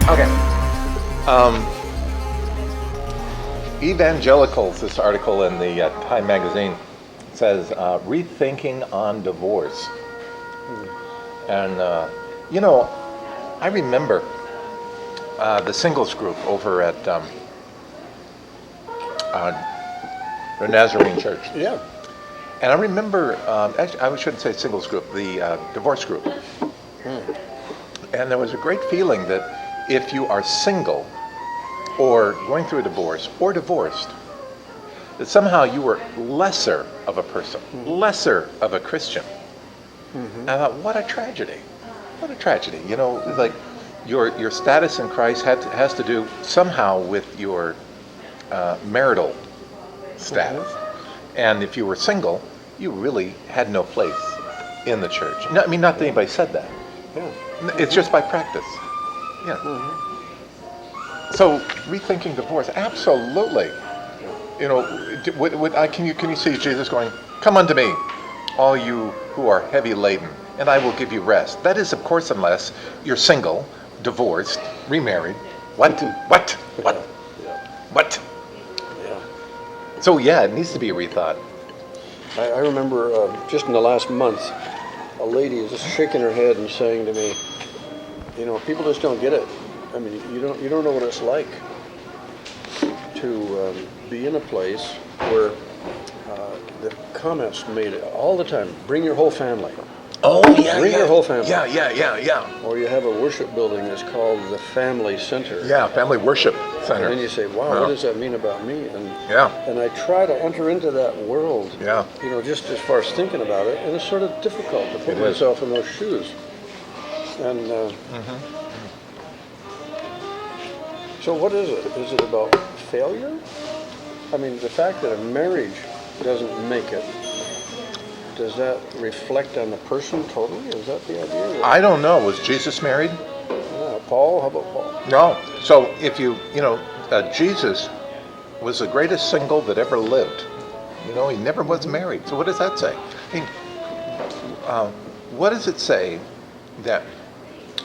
Okay. Evangelicals, this article in the Time magazine says, rethinking on divorce. And, I remember the singles group over at the Nazarene Church. Yeah. And I remember, actually, I shouldn't say singles group, the divorce group. And there was a great feeling that if you are single or going through a divorce or divorced, that somehow you were lesser of a person, lesser of a Christian. And I thought, what a tragedy. What a tragedy. You know, like your status in Christ has to do somehow with your marital status. And if you were single, you really had no place in the church. No, I mean, not that anybody said that. Yeah. It's just by practice. Yeah. So rethinking divorce, absolutely. You know, can you see Jesus going, "Come unto me, all you who are heavy laden, and I will give you rest." That is, of course, unless you're single, divorced, remarried. What? Yeah. So yeah, it needs to be rethought. I remember just in the last month, a lady is just shaking her head and saying to me, you know, people just don't get it. I mean, you don't know what it's like to be in a place where the comments made all the time, bring your whole family. Oh yeah, Bring your whole family. Yeah. Or you have a worship building that's called the Family Center. Yeah, family worship center. And then you say, wow, what does that mean about me? And Yeah. I try to enter into that world, Yeah. you know, just as far as thinking about it, and it's sort of difficult to put myself in those shoes. And so what is it? Is it about failure? I mean, the fact that a marriage doesn't make it, does that reflect on the person totally? Is that the idea? I don't know. Was Jesus married? Paul? How about Paul? No. So if Jesus was the greatest single that ever lived. You know, he never was married. So what does that say? I mean, what does it say that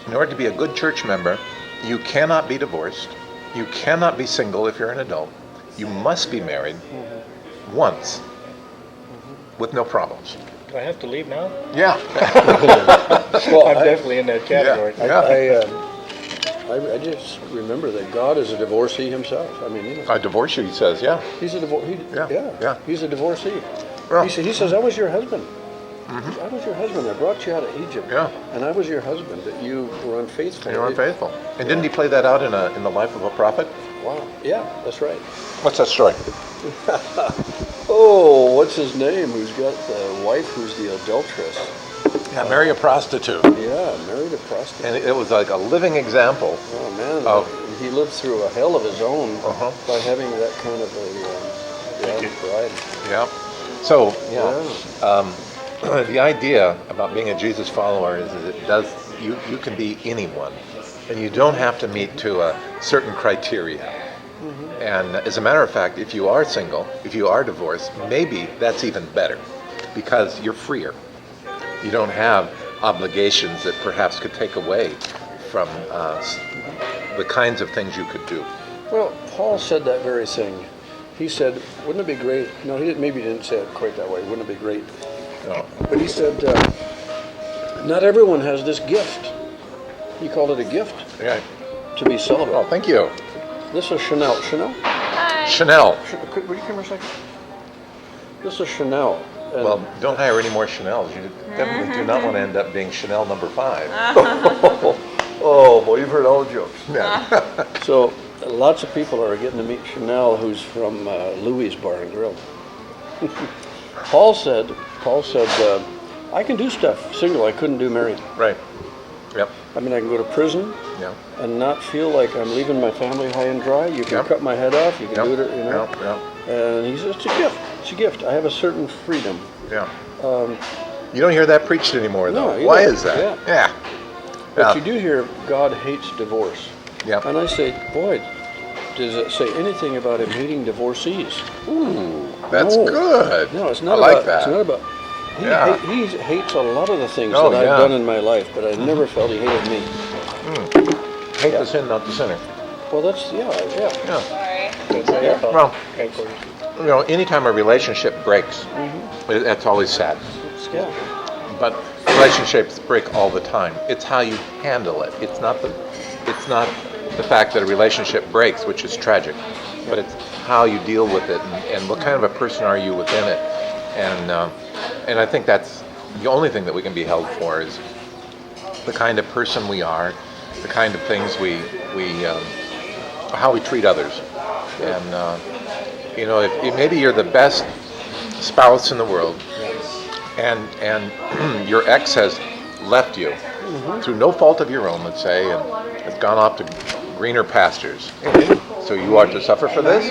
in order to be a good church member, you cannot be divorced, you cannot be single if you're an adult, you must be married once with no problems? Do I have to leave now? Yeah. Well, I'm definitely in that category. Yeah. I just remember that God is a divorcee himself. I mean, you know, I divorce you, he says, yeah. he's a divorcee. Yeah. He's a divorcee. Well, He says, I was your husband. I was your husband. I brought you out of Egypt. Yeah. And I was your husband, but you were unfaithful. you're unfaithful. And didn't he play that out in the life of a prophet? Wow. Yeah, that's right. What's that story? Oh, what's his name? Who's got the wife who's the adulteress? Yeah, marry a prostitute. Yeah, married a prostitute. And it was like a living example. Oh man, of- he lived through a hell of his own by having that kind of a bride. Yeah. So, the idea about being a Jesus follower is that you can be anyone, and you don't have to meet to a certain criteria. And as a matter of fact, if you are single, if you are divorced, maybe that's even better because you're freer. You don't have obligations that perhaps could take away from the kinds of things you could do. Well, Paul said that very thing. He said, wouldn't it be great? No, he didn't say it quite that way. Wouldn't it be great? No. But he said, not everyone has this gift. He called it a gift Yeah. to be celibate. Oh, thank you. This is Chanel. Chanel? Hi. Chanel. Will you come here a second? This is Chanel. And Well, don't hire any more Chanels. You definitely do not want to end up being Chanel number 5. oh boy, you've heard all the jokes. Yeah. So lots of people are getting to meet Chanel, who's from Louis Bar and Grill. Paul said, I can do stuff single I couldn't do married. Right. Yep. I mean, I can go to prison Yeah. and not feel like I'm leaving my family high and dry. You can Yep. cut my head off. You can Yep. do it, you know. Yep. And he says, it's a gift. It's a gift. I have a certain freedom. Yeah. You don't hear that preached anymore, though. No, you Why don't. is that? Yeah. Yeah. But you do hear God hates divorce. Yeah. And I say, boy, does it say anything about him hating divorcees? Ooh, that's No. good. No, it's not I like about that. It's not about. He hates a lot of the things Oh, that I've yeah. done in my life, but I never felt he hated me. Hate the sin, not the sinner. Well, that's, yeah. Yeah. That's how you thought. Well, Headquarters. anytime a relationship breaks, that's always sad. Yeah. But relationships break all the time. It's how you handle it. It's not the fact that a relationship breaks, which is tragic, but it's how you deal with it and what kind of a person are you within it. And I think that's the only thing that we can be held for is the kind of person we are, the kind of things we how we treat others. And if maybe you're the best spouse in the world, and your ex has left you through no fault of your own, let's say, and has gone off to greener pastures. So you are to suffer for this?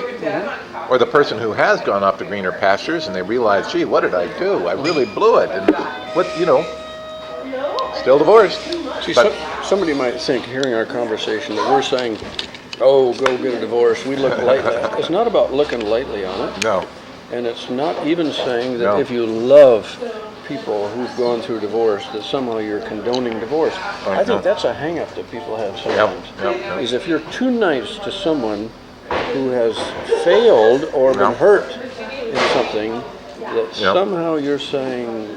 Or the person who has gone off to greener pastures and they realize, gee, what did I do? I really blew it. And still divorced. See, But- somebody might think, hearing our conversation, that we're saying, oh, go get a divorce. We look lightly. It's not about looking lightly on it. No. And it's not even saying that No. if you love people who've gone through divorce, that somehow you're condoning divorce. I think that's a hang-up that people have sometimes. Yep. Is if you're too nice to someone who has failed or been Yep. hurt in something, that Yep. somehow you're saying,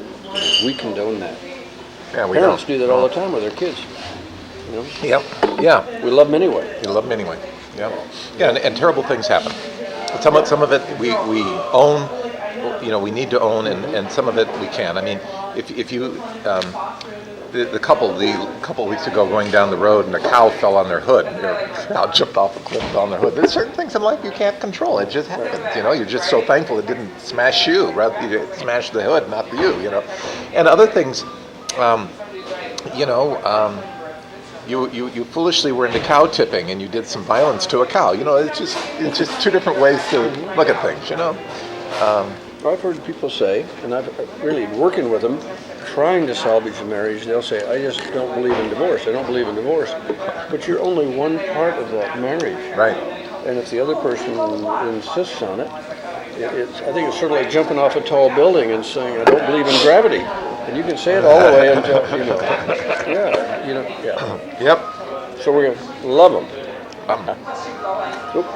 we condone that. Yeah, we Parents don't. do that all the time with their kids. Yep. Yeah. We love them anyway. You love them anyway. Yeah. Yeah, and terrible things happen. Some of it we own, we need to own, and some of it we can. I mean, if you, the couple weeks ago going down the road and a cow fell on their hood, cow jumped off a cliff, fell on their hood. There's certain things in life you can't control. It just happens. You're just so thankful it didn't smash you, rather you smash the hood, not you. And other things, you foolishly were into cow tipping and you did some violence to a cow. It's just two different ways to look at things. I've heard people say, and I've really working with them, trying to salvage a marriage, they'll say, I just don't believe in divorce. I don't believe in divorce. But you're only one part of that marriage. Right. And if the other person insists on it, I think it's sort of like jumping off a tall building and saying, I don't believe in gravity. And you can say it all the way until, yeah. Yep. So we're going to love them. Um, Oop.